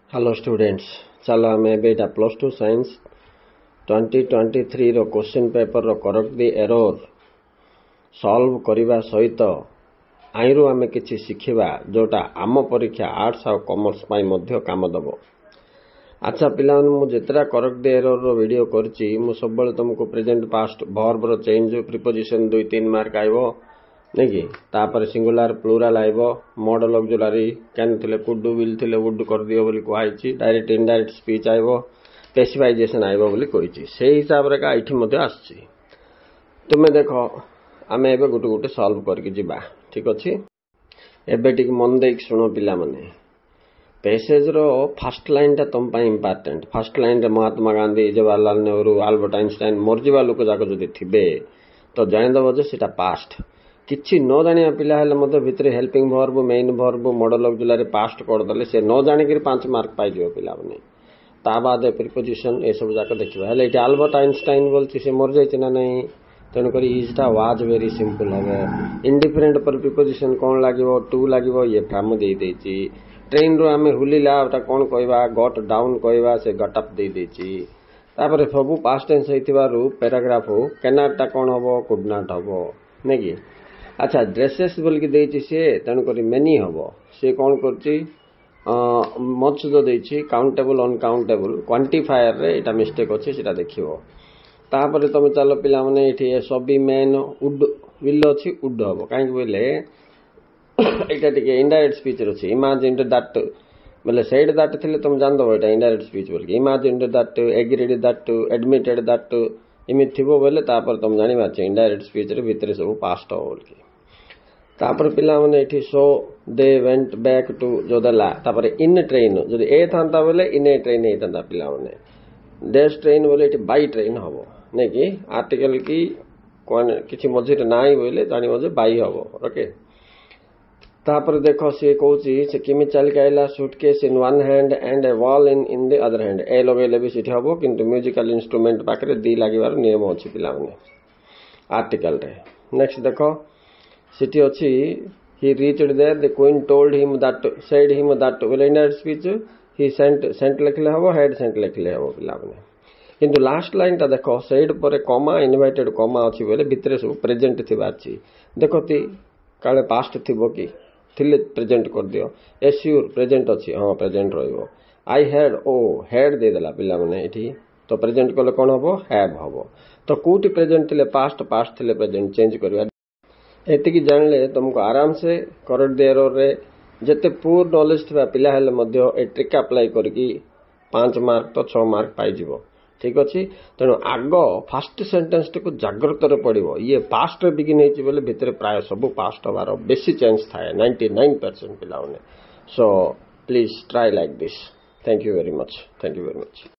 Hello students चलो आम एटा प्लस टू साइंस 2023 रो क्वेश्चन पेपर रो करेक्ट दी एरर सॉल्व करने सहित आईरु आम किछि शिखिबा जोटा आम परीक्षा आर्ट्स और कॉमर्स पाई मध्य काम दबो। अच्छा पिला मु जेतरा करेक्ट दी एरर रो वीडियो करछि मु सब बेले तुमको प्रेजेंट पास्ट वर्ब रो चेंज प्रीपोजिशन 2-3 मार्क आइबो नहीं कि तापर सिंगुलर प्लूराल आइबो मॉडल ऑक्सिलरी कैन थिले कुड डू विल थिले वुड कर दियो बोली कहैछि डायरेक्ट इनडायरेक्ट स्पीच आइबो स्पेसिफाइजेशन आइबो बोली कहिछि सेही हिसाब रे का इठी मध्ये आछि। तुमे देखो आमे एबे गुटे गुटे सॉल्व करके जिबा ठीक अछि। एबे टिक मन देख सुनो पिला माने पैसेज रो फर्स्ट लाइन ता तुम पई इंपोर्टेंट। फर्स्ट लाइन रे महात्मा गांधी जवाहरलाल नेहरू अल्बर्ट आइंस्टाइन मर्जीवा लोक जाक जदि थिबे तो जानि दबो जे सेटा पास्ट किछि न जानिया पिला हेले मते भितरे helping verb main verb model auxiliary past कर दले से न जानि कि 5 मार्क पाइ जियो पिला माने। ता बाद प्रीपोजिशन ए सब जाक देखिबा हेले इटा अल्बर्ट आइंस्टाइन बोलछि से मर जाइछ ना नहीं तन करी इज टा वाज वेरी सिंपल हबे। इंडिफरेंट पर प्रीपोजिशन कोन लागिवो टू लागिवो ये फ्रॉम दे देछि। ट्रेन रो हमें हुलिला ता कोन कहबा गॉट डाउन कहबा से गट अप दे देछि। तापर सब पास्ट टेंस हेतिबारु पैराग्राफ कैन नॉट ता कोन हबो कुड नॉट हबो नै कि। अच्छा ड्रेसेस बोल के देछि से तन करी मेनी हबो से कोन करछि मच जो देछि काउंटेबल अनकाउंटेबल क्वांटिफायर रे एटा मिस्टेक अछि सेटा देखिबो। तापर तमे चलो पिला माने एठी सबी मेन वुड विल अछि वुड हबो काहे बोले एटा टिके इनडायरेक्ट स्पीच अछि। इमेजिन दैट बोले सेड दैट थिले तुम जान दबो एटा इनडायरेक्ट स्पीच बोल के imagine that agreed that admitted that इमे थिबो बोले तापर तुम जानि बाछ इनडायरेक्ट स्पीच रे भितरे सब पास्ट हो बोल के। तापर पिला माने एठी सो दे वेंट बैक टू जो दला तापर इन ट्रेन जदि ए थांता बोले इन ए ट्रेन हे थांता पिला माने डैश ट्रेन बोले एठी बाय ट्रेन हबो नै कि आर्टिकल की कोन किछि मझिर नाही बोले जानि मझे बाय हबो ओके। तापर देखो से कहूची से किमि चल के आइला suitcase in one hand and a wall in the other hand ए लगेले भी सिठी हबो किंतु म्यूजिकल इंस्ट्रूमेंट पाखरे दी लागिबार नियम अछि पिला माने आर्टिकल रे। नेक्स्ट देखो सिटी अछि he reached there the queen told him that said him that well in that speech he sent लिखले हबो head sent लिखले हबो पिला माने किंतु लास्ट लाइन ता देखो said पर कॉमा इनवाइटेड कॉमा अछि बोले भितरे सब प्रेजेंट थिबा अछि देखो ती काले पास्ट थिबो कि थिले प्रेजेंट कर दियो एश्योर प्रेजेंट अछि हां प्रेजेंट रहइबो। आई हैड ओ हैड दे देला पिला माने एठी तो प्रेजेंट कोले कोन हबो हैव हबो तो कोठी प्रेजेंट थिले पास्ट पास्ट थिले प्रेजेंट चेंज करबा एतिकी जानले तुमको आराम से करेक्ट दी एरर रे जते पूर नॉलेज थिबा पिला हेले मध्य ए ट्रिक अप्लाई करकी 5 मार्क तो 6 मार्क पाई जिवो ठीक अछि। तेनो आगो फर्स्ट सेंटेंस को जागृत रे पड़िबो ये पास्ट रे बिगिन हेछि बोले भितरे प्राय सब पास्ट हबार बेसी चांस थाए 99% पिलाउने। So please try like this. Thank you very much.